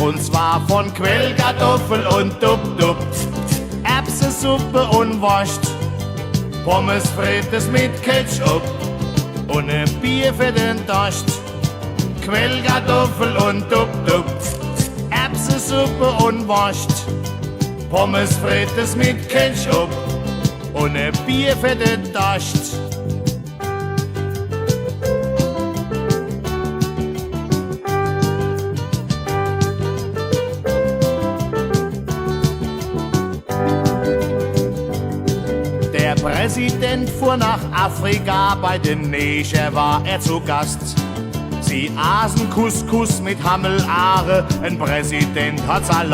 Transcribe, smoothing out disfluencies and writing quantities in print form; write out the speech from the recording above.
Und zwar von Quellkartoffel und Dub-Dub, Erbsensuppe und Wurst, Pommes frites mit Ketchup und ein Bier für den Durst. Quellkartoffel und Dub-Dub, Erbsensuppe und Wurst, Pommes frites mit Ketchup und ein Bier für den Durst. Der Präsident fuhr nach Afrika, bei den Neger war er zu Gast. Sie aßen Couscous mit Hammelare, ein Präsident hat Salat.